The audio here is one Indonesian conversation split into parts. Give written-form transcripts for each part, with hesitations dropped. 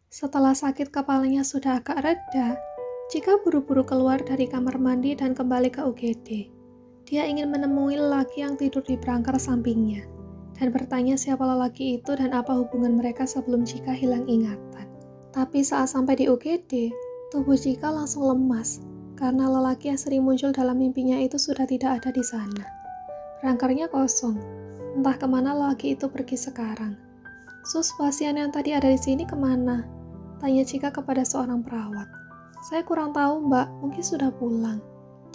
Setelah sakit kepalanya sudah agak reda, Cika buru-buru keluar dari kamar mandi dan kembali ke UGD. Dia ingin menemui lelaki yang tidur di berangkar sampingnya dan bertanya siapa lelaki itu dan apa hubungan mereka sebelum Cika hilang ingatan. Tapi saat sampai di UGD, tubuh Cika langsung lemas karena lelaki yang sering muncul dalam mimpinya itu sudah tidak ada di sana. Berangkarnya kosong, entah kemana lelaki itu pergi sekarang. "Sus, pasien yang tadi ada di sini kemana?" tanya Cika kepada seorang perawat. "Saya kurang tahu, Mbak, mungkin sudah pulang,"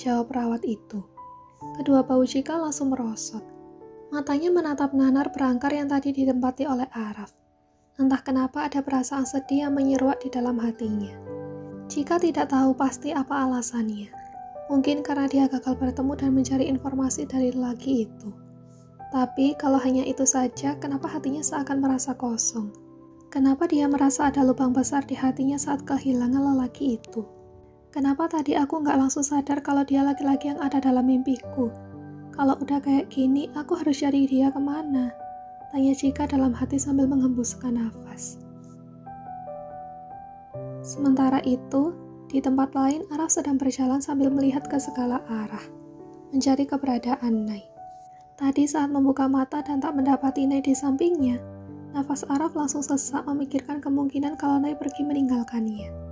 jawab perawat itu. Kedua bau Cika langsung merosot. Matanya menatap nanar berangkar yang tadi ditempati oleh Araf. Entah kenapa ada perasaan sedih yang menyeruak di dalam hatinya. Cika tidak tahu pasti apa alasannya. Mungkin karena dia gagal bertemu dan mencari informasi dari lelaki itu. Tapi kalau hanya itu saja, kenapa hatinya seakan merasa kosong? Kenapa dia merasa ada lubang besar di hatinya saat kehilangan lelaki itu? Kenapa tadi aku nggak langsung sadar kalau dia laki-laki yang ada dalam mimpiku? Kalau udah kayak gini, aku harus cari dia kemana? Tanya Cika dalam hati sambil menghembuskan nafas. Sementara itu, di tempat lain Araf sedang berjalan sambil melihat ke segala arah, mencari keberadaan Nai. Tadi saat membuka mata dan tak mendapati Nai di sampingnya, nafas Araf langsung sesak memikirkan kemungkinan kalau Nai pergi meninggalkannya.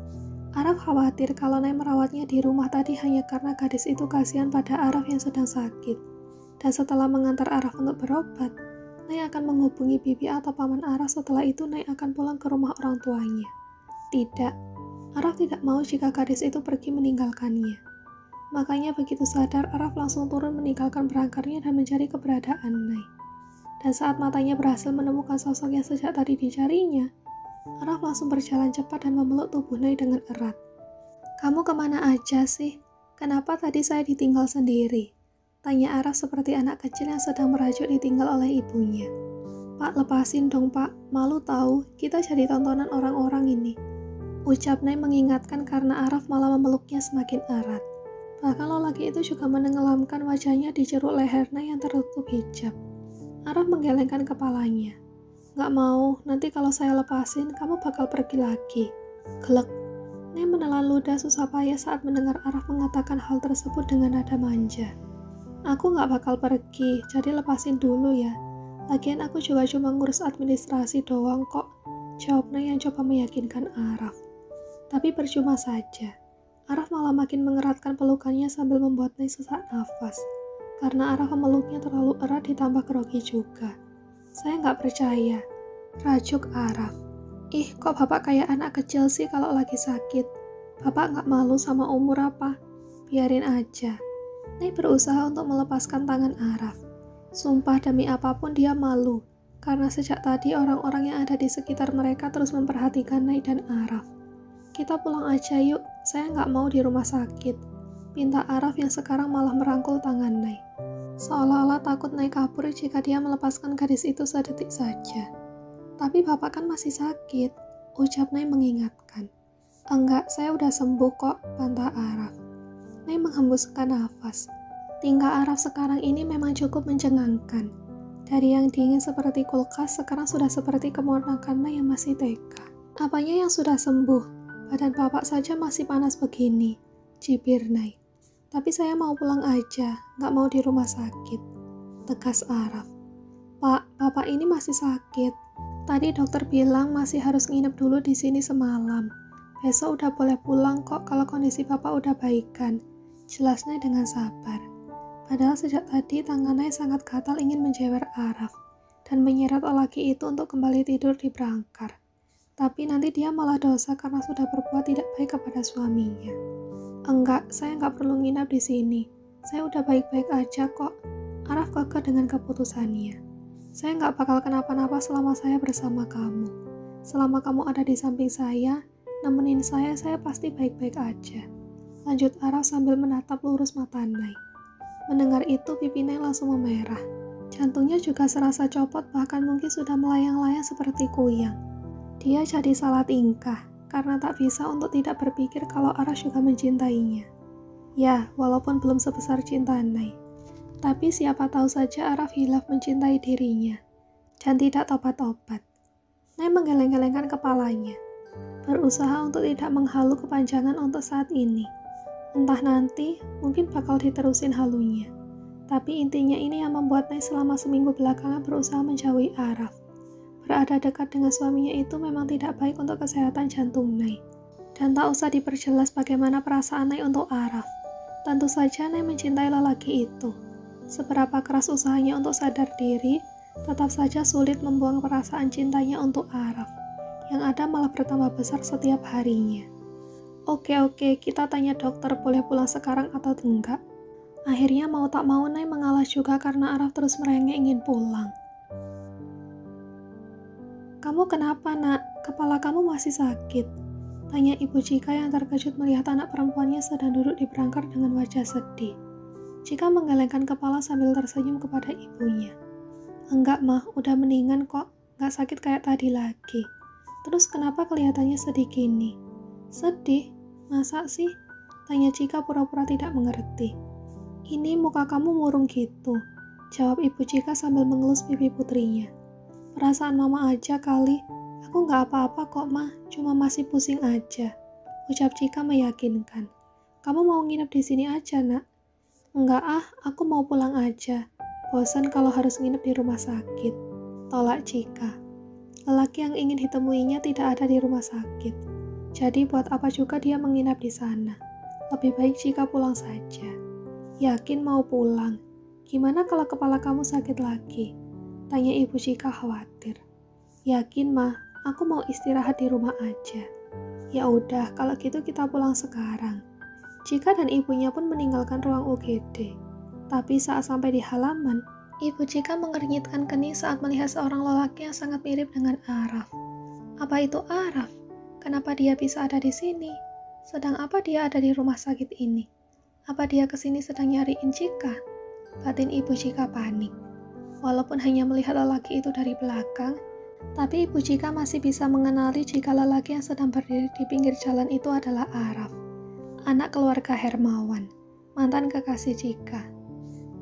Araf khawatir kalau Nai merawatnya di rumah tadi hanya karena gadis itu kasihan pada Araf yang sedang sakit. Dan setelah mengantar Araf untuk berobat, Nai akan menghubungi bibi atau paman Araf. Setelah itu Nai akan pulang ke rumah orang tuanya. Tidak, Araf tidak mau jika gadis itu pergi meninggalkannya. Makanya begitu sadar, Araf langsung turun meninggalkan berangkarnya dan mencari keberadaan Nai. Dan saat matanya berhasil menemukan sosok yang sejak tadi dicarinya, Araf langsung berjalan cepat dan memeluk tubuh Nai dengan erat. "Kamu kemana aja sih? Kenapa tadi saya ditinggal sendiri?" tanya Araf seperti anak kecil yang sedang merajuk ditinggal oleh ibunya. "Pak, lepasin dong Pak, malu tahu, kita jadi tontonan orang-orang ini," ucap Nai mengingatkan karena Araf malah memeluknya semakin erat. Bahkan lelaki itu juga menenggelamkan wajahnya di jeruk leher Nai yang tertutup hijab. Araf menggelengkan kepalanya. "Gak mau, nanti kalau saya lepasin, kamu bakal pergi lagi." Gelek. Nai menelan ludah susah payah saat mendengar Araf mengatakan hal tersebut dengan nada manja. "Aku gak bakal pergi, jadi lepasin dulu ya. Lagian aku juga cuma ngurus administrasi doang kok," jawab Nai yang coba meyakinkan Araf. Tapi percuma saja. Araf malah makin mengeratkan pelukannya sambil membuat Nai sesak nafas. Karena Araf memeluknya terlalu erat ditambah grogi juga. "Saya nggak percaya," rajuk Araf. "Ih, kok bapak kayak anak kecil sih kalau lagi sakit? Bapak nggak malu sama umur apa? Biarin aja." Nai berusaha untuk melepaskan tangan Araf. Sumpah demi apapun dia malu, karena sejak tadi orang-orang yang ada di sekitar mereka terus memperhatikan Nai dan Araf. "Kita pulang aja yuk, saya nggak mau di rumah sakit," pinta Araf yang sekarang malah merangkul tangan Nai. Seolah-olah takut Nai kabur jika dia melepaskan gadis itu sedetik saja. "Tapi bapak kan masih sakit," ucap Nai mengingatkan. "Enggak, saya udah sembuh kok," bantah Araf. Nai menghembuskan nafas. Tingkah Araf sekarang ini memang cukup mencengangkan. Dari yang dingin seperti kulkas, sekarang sudah seperti keponakan Nai yang masih TK. "Apanya yang sudah sembuh? Badan bapak saja masih panas begini," cibir Nai. "Tapi saya mau pulang aja, nggak mau di rumah sakit," tegas Araf. "Pak, bapak ini masih sakit. Tadi dokter bilang masih harus nginep dulu di sini semalam. Besok udah boleh pulang kok kalau kondisi bapak udah baikan," jelas Nai dengan sabar. Padahal sejak tadi tangan Nai sangat gatal ingin menjewer Araf dan menyeret lelaki itu untuk kembali tidur di berangkar. Tapi nanti dia malah dosa karena sudah berbuat tidak baik kepada suaminya. "Enggak, saya nggak perlu nginap di sini. Saya udah baik-baik aja kok," Araf kekeh dengan keputusannya. "Saya nggak bakal kenapa-napa selama saya bersama kamu. Selama kamu ada di samping saya, nemenin saya pasti baik-baik aja," lanjut Araf sambil menatap lurus mata Nai. Mendengar itu, pipi Nai langsung memerah. Jantungnya juga serasa copot, bahkan mungkin sudah melayang-layang seperti kuyang. Dia jadi salah tingkah, karena tak bisa untuk tidak berpikir kalau Araf juga mencintainya. Ya, walaupun belum sebesar cinta Nai. Tapi siapa tahu saja Araf hilaf mencintai dirinya, dan tidak tobat-tobat. Nai menggeleng-gelengkan kepalanya. berusaha untuk tidak menghalu kepanjangan untuk saat ini. Entah nanti, mungkin bakal diterusin halunya. Tapi intinya ini yang membuat Nay selama seminggu belakangan berusaha menjauhi Araf. Berada dekat dengan suaminya itu memang tidak baik untuk kesehatan jantung Nay. Dan tak usah diperjelas bagaimana perasaan Nay untuk Araf. Tentu saja Nay mencintai lelaki itu. Seberapa keras usahanya untuk sadar diri, tetap saja sulit membuang perasaan cintanya untuk Araf. Yang ada malah bertambah besar setiap harinya. Oke, kita tanya dokter boleh pulang sekarang atau enggak. Akhirnya mau tak mau Nay mengalah juga karena Araf terus merengek ingin pulang. Kamu kenapa nak? Kepala kamu masih sakit? Tanya Ibu Cika yang terkejut melihat anak perempuannya sedang duduk di berangkar dengan wajah sedih. Cika menggelengkan kepala sambil tersenyum kepada ibunya. Enggak mah, udah mendingan kok, gak sakit kayak tadi lagi. Terus kenapa kelihatannya sedih gini? Sedih? Masa sih? Tanya Cika pura-pura tidak mengerti. Ini muka kamu murung gitu, jawab Ibu Cika sambil mengelus pipi putrinya. Perasaan mama aja kali, aku gak apa-apa kok mah, cuma masih pusing aja, ucap Cika meyakinkan. Kamu mau nginep di sini aja nak? Enggak ah, aku mau pulang aja, bosan kalau harus nginep di rumah sakit, tolak Cika. Lelaki yang ingin ditemuinya tidak ada di rumah sakit. Jadi buat apa juga dia menginap di sana? Lebih baik Cika pulang saja. Yakin mau pulang? Gimana kalau kepala kamu sakit lagi? Tanya Ibu Cika khawatir. Yakin mah, aku mau istirahat di rumah aja. Ya udah, kalau gitu kita pulang sekarang. Cika dan ibunya pun meninggalkan ruang UGD. Tapi saat sampai di halaman, Ibu Cika mengernyitkan kening saat melihat seorang lelaki yang sangat mirip dengan Araf. Apa itu Araf? Kenapa dia bisa ada di sini? Sedang apa dia ada di rumah sakit ini? Apa dia kesini sedang nyariin Cika? Batin Ibu Cika panik. Walaupun hanya melihat lelaki itu dari belakang, tapi Ibu Cika masih bisa mengenali jika lelaki yang sedang berdiri di pinggir jalan itu adalah Araf, anak keluarga Hermawan, mantan kekasih Cika.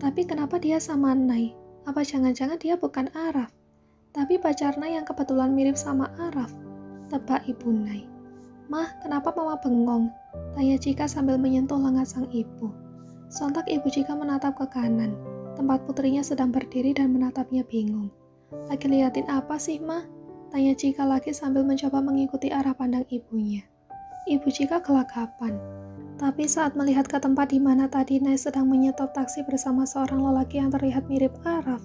Tapi kenapa dia sama Nay? Apa jangan-jangan dia bukan Araf, tapi pacar Nay yang kebetulan mirip sama Araf? Tebak Ibu Nay. Mah, kenapa mama bengong? Tanya Cika sambil menyentuh lengan sang ibu. Sontak Ibu Cika menatap ke kanan, tempat putrinya sedang berdiri dan menatapnya bingung. Lagi liatin apa sih, Mah? Tanya Cika lagi sambil mencoba mengikuti arah pandang ibunya. Ibu Cika gelagapan. Tapi saat melihat ke tempat di mana tadi Nay sedang menyetop taksi bersama seorang lelaki yang terlihat mirip Araf,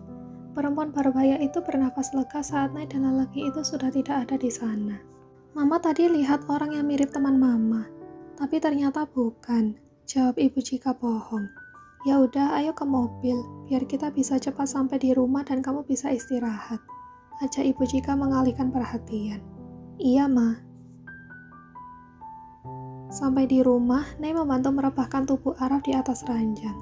perempuan berbahaya itu bernafas lega saat Nay dan lelaki itu sudah tidak ada di sana. Mama tadi lihat orang yang mirip teman mama, tapi ternyata bukan, jawab Ibu Cika bohong. Ya udah, ayo ke mobil, biar kita bisa cepat sampai di rumah dan kamu bisa istirahat. Ajak Ibu Cika mengalihkan perhatian. Iya, Ma. Sampai di rumah, Nay membantu merebahkan tubuh Araf di atas ranjang.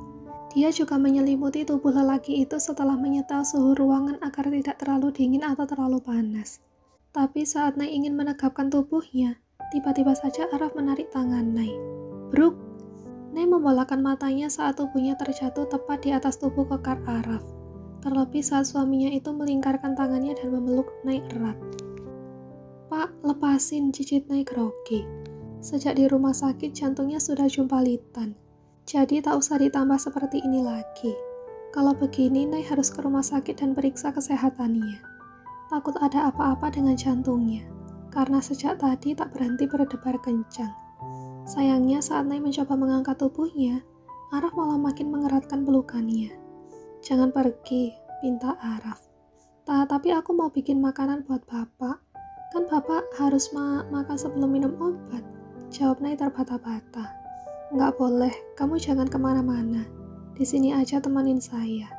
Dia juga menyelimuti tubuh lelaki itu setelah menyetel suhu ruangan agar tidak terlalu dingin atau terlalu panas. Tapi saat Nay ingin menegapkan tubuhnya, tiba-tiba saja Araf menarik tangan Nay. Bruk! Nay membolakan matanya saat tubuhnya terjatuh tepat di atas tubuh kekar Araf. Terlebih saat suaminya itu melingkarkan tangannya dan memeluk Nay erat. Pak, lepasin, cicit Nay grogi. Sejak di rumah sakit jantungnya sudah jumpalitan. Jadi tak usah ditambah seperti ini lagi. Kalau begini Nay harus ke rumah sakit dan periksa kesehatannya. Takut ada apa-apa dengan jantungnya, karena sejak tadi tak berhenti berdebar kencang. Sayangnya saat Nay mencoba mengangkat tubuhnya, Araf malah makin mengeratkan pelukannya. Jangan pergi, pinta Araf. Tapi aku mau bikin makanan buat bapak. Kan bapak harus makan sebelum minum obat, jawab Nay terbata-bata. Nggak boleh, kamu jangan kemana-mana. Di sini aja temanin saya.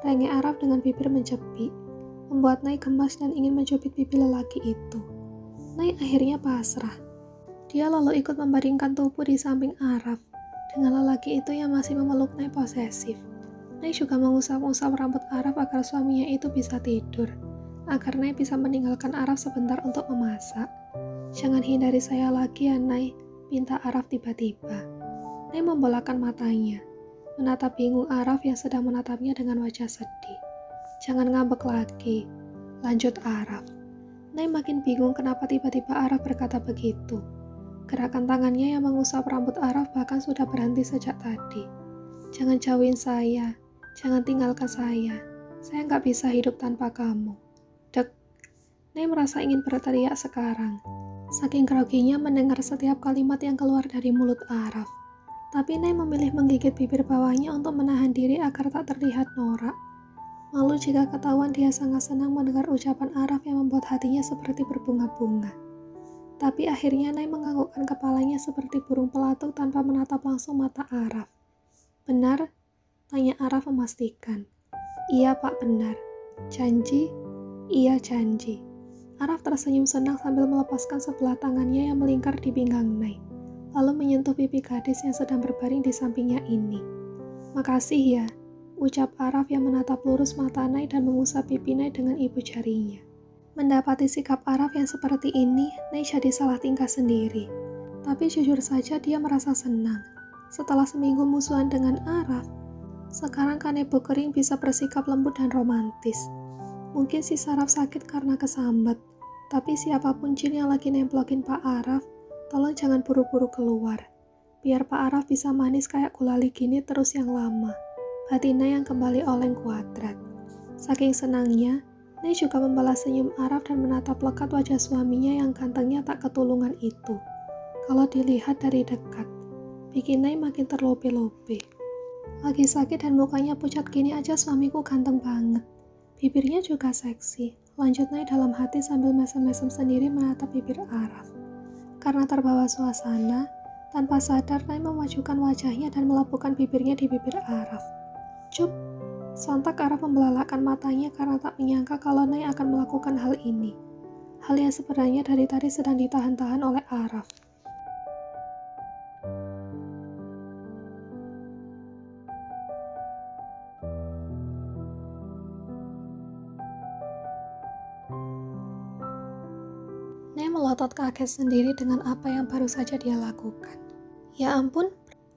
Rengek Araf dengan bibir menjepit. Membuat Nay gemas dan ingin mencubit pipi lelaki itu. Nay akhirnya pasrah. Dia lalu ikut membaringkan tubuh di samping Araf, dengan lelaki itu yang masih memeluk Nay posesif. Nay juga mengusap-usap rambut Araf agar suaminya itu bisa tidur, agar Nay bisa meninggalkan Araf sebentar untuk memasak. Jangan hindari saya lagi ya Nay, pinta Araf tiba-tiba. Nay membolakan matanya, menatap bingung Araf yang sedang menatapnya dengan wajah sedih. Jangan ngambek lagi, lanjut Araf. Nay makin bingung kenapa tiba-tiba Araf berkata begitu. Gerakan tangannya yang mengusap rambut Araf bahkan sudah berhenti sejak tadi. Jangan jauhin saya, jangan tinggalkan saya nggak bisa hidup tanpa kamu. Dek, Nay merasa ingin berteriak sekarang. Saking groginya mendengar setiap kalimat yang keluar dari mulut Araf. Tapi Nay memilih menggigit bibir bawahnya untuk menahan diri agar tak terlihat norak. Malu jika ketahuan dia sangat senang mendengar ucapan Araf yang membuat hatinya seperti berbunga-bunga. Tapi akhirnya Nay menganggukkan kepalanya seperti burung pelatuk tanpa menatap langsung mata Araf. Benar? Tanya Araf memastikan. Iya Pak, benar. Janji? Iya janji. Araf tersenyum senang sambil melepaskan sebelah tangannya yang melingkar di pinggang Nay, lalu menyentuh pipi gadis yang sedang berbaring di sampingnya ini. Makasih ya, ucap Araf yang menatap lurus mata Nay dan mengusap pipi Nay dengan ibu jarinya. Mendapati sikap Araf yang seperti ini, Nay jadi salah tingkah sendiri. Tapi jujur saja dia merasa senang. Setelah seminggu musuhan dengan Araf, sekarang Kanebo Kering bisa bersikap lembut dan romantis. Mungkin si Saraf sakit karena kesambat, tapi siapapun jin yang lagi nemplokin Pak Araf, tolong jangan buru-buru keluar. Biar Pak Araf bisa manis kayak gulali gini terus yang lama. Batinnya yang kembali oleng kuadrat. Saking senangnya, Nay juga membalas senyum Araf dan menatap lekat wajah suaminya yang gantengnya tak ketulungan itu. Kalau dilihat dari dekat, bikin Nay makin terlope-lope. Lagi sakit dan mukanya pucat gini aja suamiku ganteng banget. Bibirnya juga seksi. Lanjut Nay dalam hati sambil mesem-mesem sendiri menatap bibir Araf. Karena terbawa suasana, tanpa sadar Nay memajukan wajahnya dan melepukan bibirnya di bibir Araf. Cup! Sontak Araf membelalakkan matanya karena tak menyangka kalau Nay akan melakukan hal ini. Hal yang sebenarnya dari tadi sedang ditahan-tahan oleh Araf. Nay melotot kaget sendiri dengan apa yang baru saja dia lakukan. Ya ampun,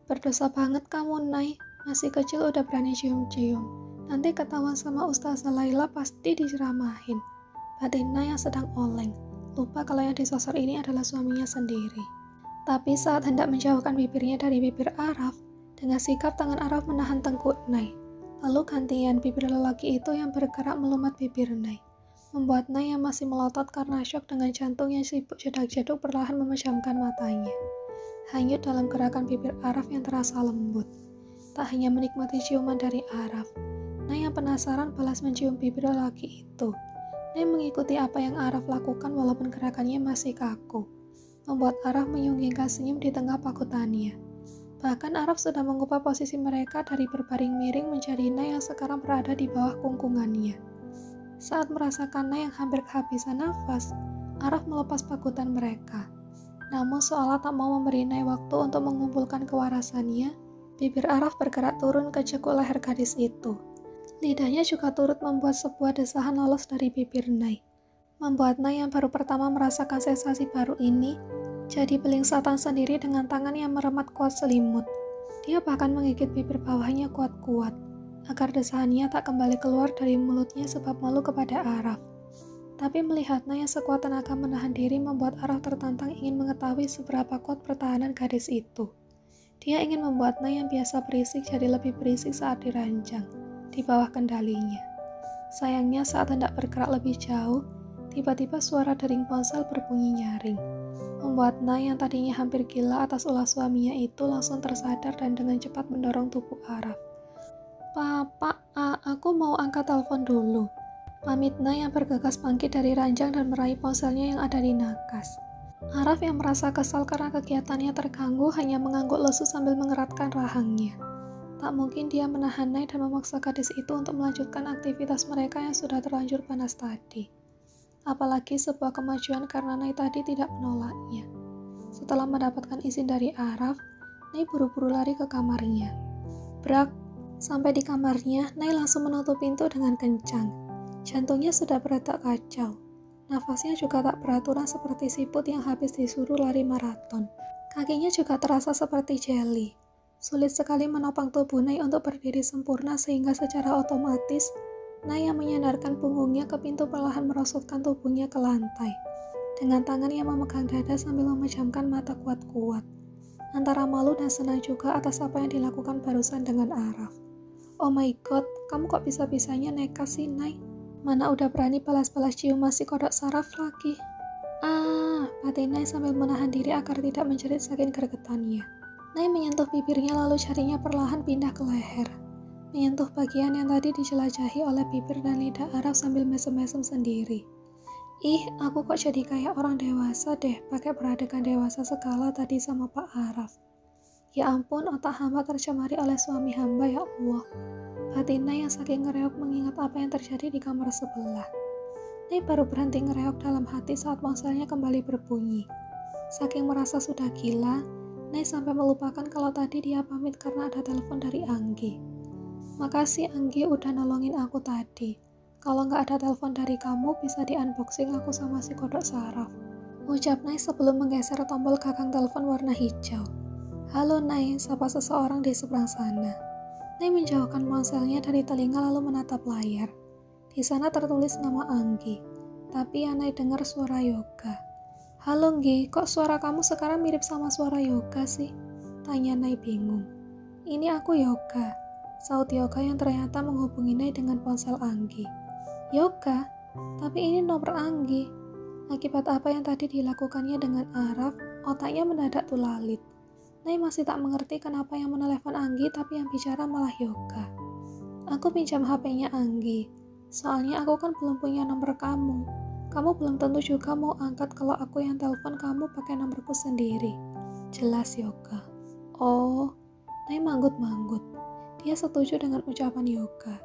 berdosa banget kamu Nay, masih kecil udah berani cium-cium. Nanti ketahuan sama Ustazah Laila pasti diceramahin. Batin Nay yang sedang oleng, lupa kalau yang disosor ini adalah suaminya sendiri. Tapi saat hendak menjauhkan bibirnya dari bibir Araf, dengan sikap tangan Araf menahan tengkuk Nay. Lalu gantian bibir lelaki itu yang bergerak melumat bibir Nay. Membuat Nay yang masih melotot karena syok dengan jantung yang sibuk jedak-jeduk perlahan memejamkan matanya. Hanyut dalam gerakan bibir Araf yang terasa lembut. Tak hanya menikmati ciuman dari Araf, Nay yang penasaran balas mencium bibir lelaki itu. Nay mengikuti apa yang Araf lakukan walaupun gerakannya masih kaku. Membuat Araf menyunggingkan senyum di tengah pakutannya. Bahkan Araf sudah mengubah posisi mereka dari berbaring miring menjadi Nay yang sekarang berada di bawah kungkungannya. Saat merasakan Nay yang hampir kehabisan nafas, Araf melepas pakutan mereka. Namun seolah tak mau memberi Nay waktu untuk mengumpulkan kewarasannya, bibir Araf bergerak turun ke cekuk leher gadis itu. Lidahnya juga turut membuat sebuah desahan lolos dari bibir Nay. Membuat Nay yang baru pertama merasakan sensasi baru ini, jadi belingsatan sendiri dengan tangan yang meremat kuat selimut. Dia bahkan menggigit bibir bawahnya kuat-kuat, agar desahannya tak kembali keluar dari mulutnya sebab malu kepada Araf. Tapi melihat Nay yang sekuat tenaga menahan diri membuat Araf tertantang ingin mengetahui seberapa kuat pertahanan gadis itu. Dia ingin membuat Nay yang biasa berisik jadi lebih berisik saat diranjang, di bawah kendalinya. Sayangnya saat hendak bergerak lebih jauh, tiba-tiba suara dering ponsel berbunyi nyaring. Membuat Nay yang tadinya hampir gila atas ulah suaminya itu langsung tersadar dan dengan cepat mendorong tubuh Araf. Papa, aku mau angkat telepon dulu. Pamit Nay yang bergegas bangkit dari ranjang dan meraih ponselnya yang ada di nakas. Araf yang merasa kesal karena kegiatannya terganggu hanya mengangguk lesu sambil mengeratkan rahangnya. Tak mungkin dia menahan Nay dan memaksa gadis itu untuk melanjutkan aktivitas mereka yang sudah terlanjur panas tadi. Apalagi sebuah kemajuan karena Nay tadi tidak menolaknya. Setelah mendapatkan izin dari Araf, Nay buru-buru lari ke kamarnya. Brak! Sampai di kamarnya, Nay langsung menutup pintu dengan kencang. Jantungnya sudah berdetak kacau. Nafasnya juga tak beraturan seperti siput yang habis disuruh lari maraton. Kakinya juga terasa seperti jeli. Sulit sekali menopang tubuh Nay untuk berdiri sempurna sehingga secara otomatis Nay yang menyandarkan punggungnya ke pintu perlahan merosotkan tubuhnya ke lantai. Dengan tangan yang memegang dada sambil memejamkan mata kuat-kuat. Antara malu dan senang juga atas apa yang dilakukan barusan dengan Araf. Oh my god, kamu kok bisa-bisanya nekat sih, Nay? Mana udah berani balas-balas cium si kodok saraf lagi. Batin Nay sambil menahan diri agar tidak menjerit saking gregetannya. Nay menyentuh bibirnya lalu jarinya perlahan pindah ke leher. Menyentuh bagian yang tadi dijelajahi oleh bibir dan lidah Araf sambil mesem-mesem sendiri. Ih, aku kok jadi kayak orang dewasa deh pakai peradegan dewasa segala tadi sama Pak Araf. Ya ampun, otak hamba tercemari oleh suami hamba ya Allah. Batin Nay yang saking ngereok mengingat apa yang terjadi di kamar sebelah. Nay baru berhenti ngereok dalam hati saat ponselnya kembali berbunyi. Saking merasa sudah gila, Nay sampai melupakan kalau tadi dia pamit karena ada telepon dari Anggi. Makasih Anggi udah nolongin aku tadi. Kalau nggak ada telepon dari kamu, bisa di-unboxing aku sama si kodok saraf. Ucap Nay sebelum menggeser tombol gagang telepon warna hijau. Halo Nay, sapa seseorang di seberang sana. Nay menjauhkan ponselnya dari telinga lalu menatap layar. Di sana tertulis nama Anggi, tapi yang Nay dengar suara Yoga. Halo Nggi, kok suara kamu sekarang mirip sama suara Yoga sih? Tanya Nay bingung. Ini aku Yoga, saut Yoga yang ternyata menghubungi Nay dengan ponsel Anggi. Yoga? Tapi ini nomor Anggi. Akibat apa yang tadi dilakukannya dengan Araf, otaknya mendadak tulalit. Nay masih tak mengerti kenapa yang menelepon Anggi tapi yang bicara malah Yoga. Aku pinjam HP-nya Anggi, soalnya aku kan belum punya nomor kamu. Kamu belum tentu juga mau angkat kalau aku yang telepon kamu pakai nomorku sendiri. Jelas Yoga. Oh, Nay manggut-manggut. Dia setuju dengan ucapan Yoga.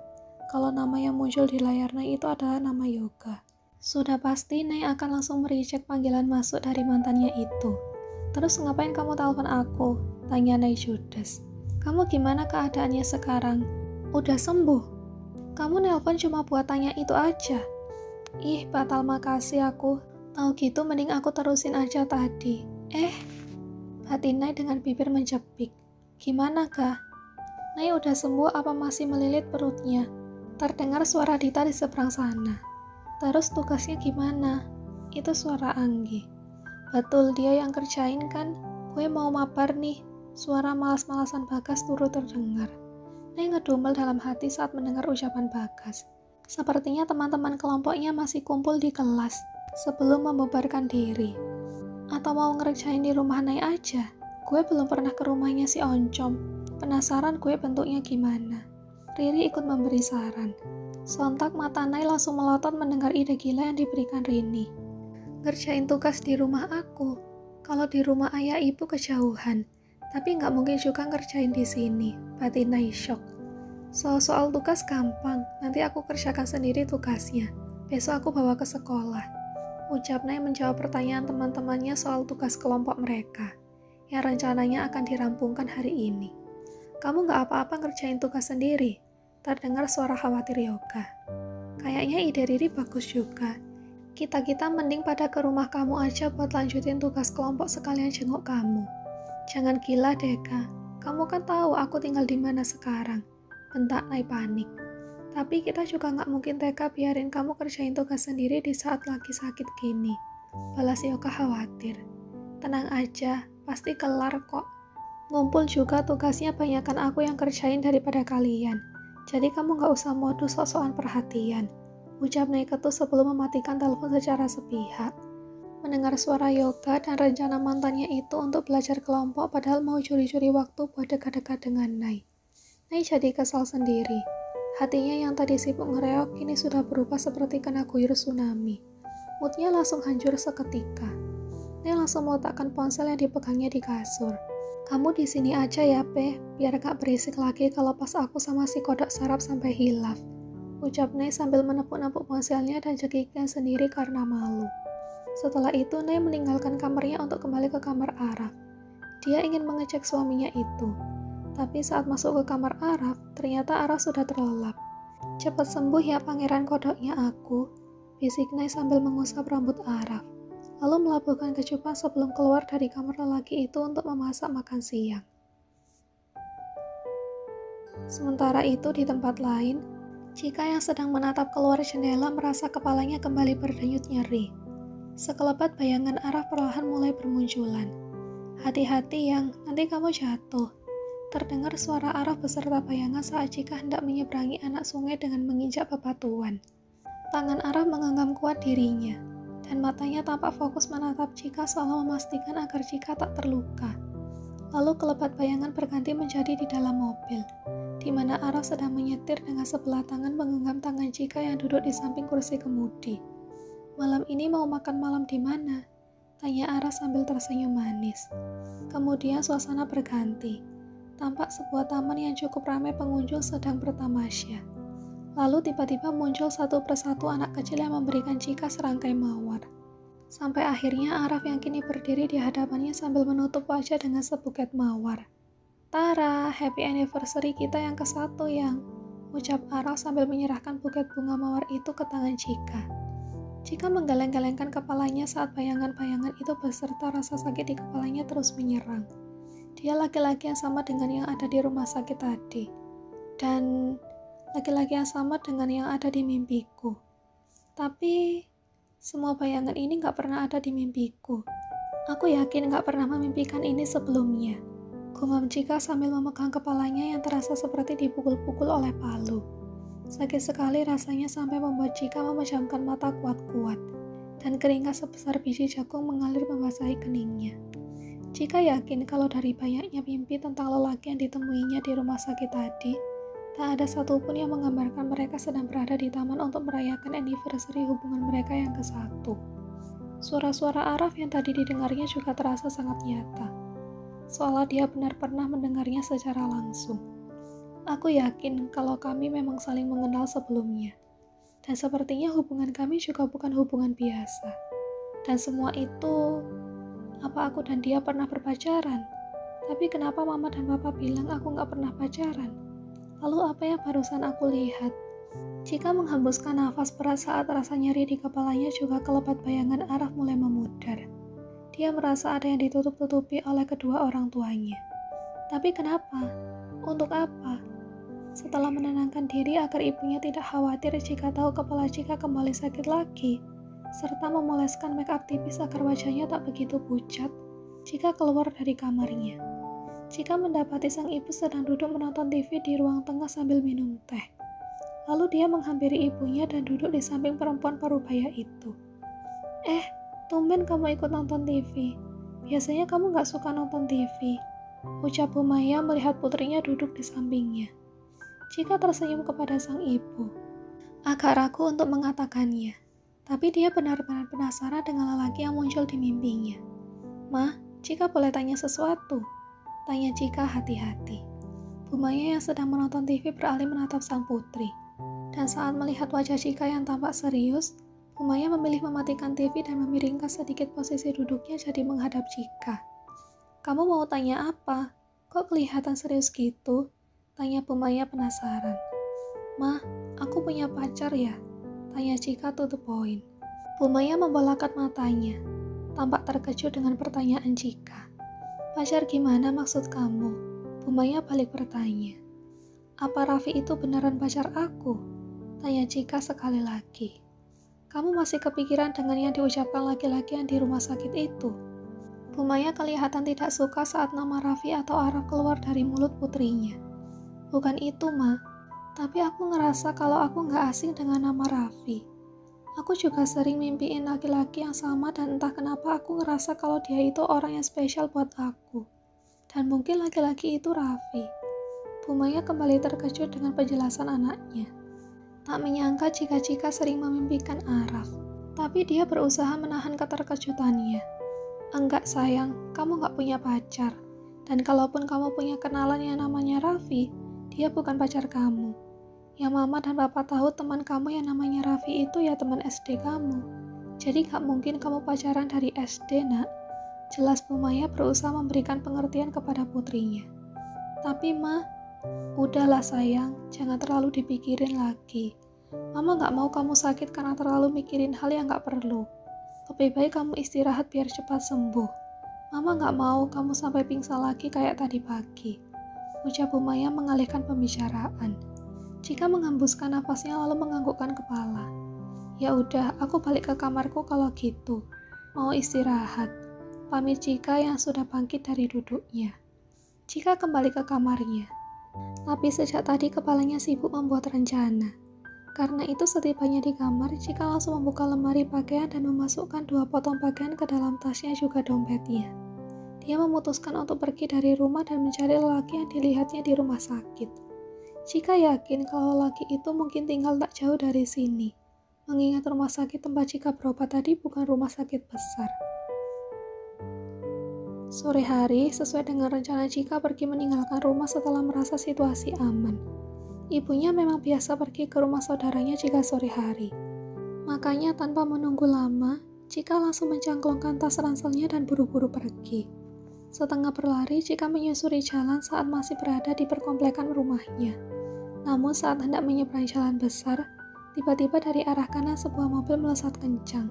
Kalau nama yang muncul di layar Nay itu adalah nama Yoga. Sudah pasti Nay akan langsung mereject panggilan masuk dari mantannya itu. Terus ngapain kamu telepon aku? Tanya Nay judes. Kamu gimana keadaannya sekarang? Udah sembuh? Kamu nelpon cuma buat tanya itu aja. Ih, batal makasih aku. Tahu gitu mending aku terusin aja tadi. Batin Nay dengan bibir menjepik. Gimana kah? Nay udah sembuh apa masih melilit perutnya? Terdengar suara Dita di seberang sana. Terus tugasnya gimana? Itu suara Anggi. Betul dia yang kerjain kan? Gue mau mabar nih. Suara malas-malasan Bagas turut terdengar. Nay ngedumel dalam hati saat mendengar ucapan Bagas. Sepertinya teman-teman kelompoknya masih kumpul di kelas sebelum membubarkan diri. Atau mau ngerjain di rumah Nay aja? Gue belum pernah ke rumahnya si Oncom. Penasaran gue bentuknya gimana. Riri ikut memberi saran. Sontak mata Nay langsung melotot mendengar ide gila yang diberikan Rini. Ngerjain tugas di rumah aku. Kalau di rumah ayah ibu kejauhan. Tapi nggak mungkin juga ngerjain di sini. Batin Nay shock. Soal tugas gampang, nanti aku kerjakan sendiri tugasnya. Besok aku bawa ke sekolah. Ucap Nay menjawab pertanyaan teman-temannya soal tugas kelompok mereka, yang rencananya akan dirampungkan hari ini. Kamu nggak apa-apa ngerjain tugas sendiri? Terdengar suara khawatir Yoga. Kayaknya ide Riri bagus juga. Kita mending pada ke rumah kamu aja buat lanjutin tugas kelompok sekalian jenguk kamu. Jangan gila Deka, kamu kan tahu aku tinggal di mana sekarang. Bentak Nay panik. Tapi kita juga nggak mungkin tega biarin kamu kerjain tugas sendiri di saat lagi sakit gini. Balas Yoga khawatir. Tenang aja, pasti kelar kok. Ngumpul juga tugasnya banyakan aku yang kerjain daripada kalian. Jadi kamu nggak usah modus sok-sokan perhatian. Ucap Nay ketus sebelum mematikan telepon secara sepihak. Mendengar suara Yoga dan rencana mantannya itu untuk belajar kelompok padahal mau curi-curi waktu buat dekat-dekat dengan Nay. Nay jadi kesal sendiri. Hatinya yang tadi sibuk ngereok kini sudah berubah seperti kena guyur tsunami. Moodnya langsung hancur seketika. Nay langsung meletakkan ponsel yang dipegangnya di kasur. Kamu di sini aja ya, Pe, biar gak berisik lagi kalau pas aku sama si kodok saraf sampai hilaf. Ucap Nay sambil menepuk-nepuk ponselnya dan cekiknya sendiri karena malu. Setelah itu, Nay meninggalkan kamarnya untuk kembali ke kamar Araf. Dia ingin mengecek suaminya itu. Tapi saat masuk ke kamar Araf, ternyata Araf sudah terlelap. Cepat sembuh ya pangeran kodoknya aku, bisik Nay sambil mengusap rambut Araf. Lalu melabuhkan kecupan sebelum keluar dari kamar lelaki itu untuk memasak makan siang. Sementara itu di tempat lain, Cika yang sedang menatap keluar jendela merasa kepalanya kembali berdenyut nyeri. Sekelebat bayangan arah perlahan mulai bermunculan. Hati-hati yang, nanti kamu jatuh. Terdengar suara arah beserta bayangan saat Cika hendak menyeberangi anak sungai dengan menginjak bebatuan. Tangan Araf menggenggam kuat dirinya, dan matanya tampak fokus menatap Cika seolah memastikan agar Cika tak terluka. Lalu kelebat bayangan berganti menjadi di dalam mobil, di mana Araf sedang menyetir dengan sebelah tangan menggenggam tangan Cika yang duduk di samping kursi kemudi. Malam ini mau makan malam di mana? Tanya Araf sambil tersenyum manis. Kemudian suasana berganti. Tampak sebuah taman yang cukup ramai pengunjung sedang bertamasya. Lalu tiba-tiba muncul satu persatu anak kecil yang memberikan Cika serangkai mawar. Sampai akhirnya Araf yang kini berdiri di hadapannya sambil menutup wajah dengan sebuket mawar. Tara, happy anniversary kita yang ke-1 yang, ucap Araf sambil menyerahkan buket bunga mawar itu ke tangan Cika. Cika menggeleng-gelengkan kepalanya saat bayangan-bayangan itu beserta rasa sakit di kepalanya terus menyerang. Dia laki-laki yang sama dengan yang ada di rumah sakit tadi. Dan laki-laki yang sama dengan yang ada di mimpiku. Tapi semua bayangan ini gak pernah ada di mimpiku. Aku yakin gak pernah memimpikan ini sebelumnya. Gumam Cika sambil memegang kepalanya yang terasa seperti dipukul-pukul oleh palu. Sakit sekali rasanya sampai membuat Cika memejamkan mata kuat-kuat. Dan keringat sebesar biji jagung mengalir membasahi keningnya. Cika yakin kalau dari banyaknya mimpi tentang lelaki yang ditemuinya di rumah sakit tadi, tak ada satupun yang menggambarkan mereka sedang berada di taman untuk merayakan anniversary hubungan mereka yang ke-1. Suara-suara Araf yang tadi didengarnya juga terasa sangat nyata, seolah dia benar pernah mendengarnya secara langsung. Aku yakin kalau kami memang saling mengenal sebelumnya, dan sepertinya hubungan kami juga bukan hubungan biasa. Dan semua itu, apa aku dan dia pernah berpacaran? Tapi kenapa mama dan papa bilang aku gak pernah pacaran? Lalu apa yang barusan aku lihat? Cika menghembuskan nafas berat saat rasa nyeri di kepalanya juga kelebat bayangan Araf mulai memudar. Dia merasa ada yang ditutup-tutupi oleh kedua orang tuanya. Tapi kenapa? Untuk apa? Setelah menenangkan diri agar ibunya tidak khawatir jika tahu kepala Cika kembali sakit lagi, serta memoleskan make up tipis agar wajahnya tak begitu pucat, Cika keluar dari kamarnya. Cika mendapati sang ibu sedang duduk menonton TV di ruang tengah sambil minum teh. Lalu dia menghampiri ibunya dan duduk di samping perempuan parubaya itu. Tumben kamu ikut nonton TV. Biasanya kamu gak suka nonton TV, ucap Bu Maya melihat putrinya duduk di sampingnya. Cika tersenyum kepada sang ibu. Agak ragu untuk mengatakannya. Tapi dia benar-benar penasaran dengan lelaki yang muncul di mimpinya. "Mah, Cika boleh tanya sesuatu?" Tanya Cika hati-hati. Bu Maya yang sedang menonton TV beralih menatap sang putri. Dan saat melihat wajah Cika yang tampak serius, Bu Maya memilih mematikan TV dan memiringkan sedikit posisi duduknya jadi menghadap Cika. "Kamu mau tanya apa? Kok kelihatan serius gitu?" Tanya Bu Maya penasaran. "Mah, aku punya pacar ya?" Tanya Cika to the point. Bu Maya membolakan matanya, tampak terkejut dengan pertanyaan Cika. "Pacar gimana maksud kamu?" Bu Maya balik bertanya. "Apa Raffi itu beneran pacar aku?" Tanya Cika sekali lagi. "Kamu masih kepikiran dengan yang diucapkan laki-laki yang di rumah sakit itu?" Bu Maya kelihatan tidak suka saat nama Raffi atau Araf keluar dari mulut putrinya. "Bukan itu, Ma. Tapi aku ngerasa kalau aku gak asing dengan nama Raffi. Aku juga sering mimpiin laki-laki yang sama dan entah kenapa aku ngerasa kalau dia itu orang yang spesial buat aku. Dan mungkin laki-laki itu Raffi." Bu Maya kembali terkejut dengan penjelasan anaknya. Tak menyangka jika Cika sering memimpikan Araf. Tapi dia berusaha menahan keterkejutannya. "Enggak sayang, kamu gak punya pacar. Dan kalaupun kamu punya kenalan yang namanya Raffi, dia bukan pacar kamu. Yang mama dan papa tahu teman kamu yang namanya Raffi itu ya teman SD kamu. Jadi gak mungkin kamu pacaran dari SD, nak." Jelas Bu Maya berusaha memberikan pengertian kepada putrinya. "Tapi Ma, udahlah sayang, jangan terlalu dipikirin lagi. Mama gak mau kamu sakit karena terlalu mikirin hal yang gak perlu. Lebih baik kamu istirahat biar cepat sembuh. Mama gak mau kamu sampai pingsan lagi kayak tadi pagi," ucap Bu Maya mengalihkan pembicaraan. Chika menghembuskan nafasnya lalu menganggukkan kepala. Ya udah, aku balik ke kamarku kalau gitu. Mau istirahat. Pamit Chika yang sudah bangkit dari duduknya. Chika kembali ke kamarnya. Tapi sejak tadi kepalanya sibuk membuat rencana. Karena itu setibanya di kamar, Chika langsung membuka lemari pakaian dan memasukkan 2 potong pakaian ke dalam tasnya juga dompetnya. Dia memutuskan untuk pergi dari rumah dan mencari lelaki yang dilihatnya di rumah sakit. Chika yakin kalau lelaki itu mungkin tinggal tak jauh dari sini. Mengingat rumah sakit tempat Chika berobat tadi bukan rumah sakit besar. Sore hari, sesuai dengan rencana Chika pergi meninggalkan rumah setelah merasa situasi aman. Ibunya memang biasa pergi ke rumah saudaranya jika sore hari. Makanya tanpa menunggu lama, Chika langsung mencangklongkan tas ranselnya dan buru-buru pergi. Setengah berlari, Chika menyusuri jalan saat masih berada di perkomplekan rumahnya. Namun saat hendak menyeberang jalan besar, tiba-tiba dari arah kanan sebuah mobil melesat kencang,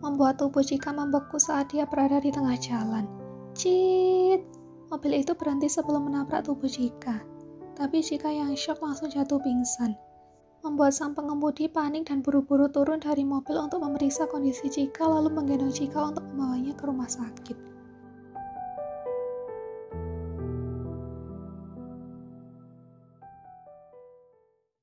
membuat tubuh Chika membeku saat dia berada di tengah jalan. Cit! Mobil itu berhenti sebelum menabrak tubuh Chika. Tapi Chika yang syok langsung jatuh pingsan, membuat sang pengemudi panik dan buru-buru turun dari mobil untuk memeriksa kondisi Chika lalu menggendong Chika untuk membawanya ke rumah sakit.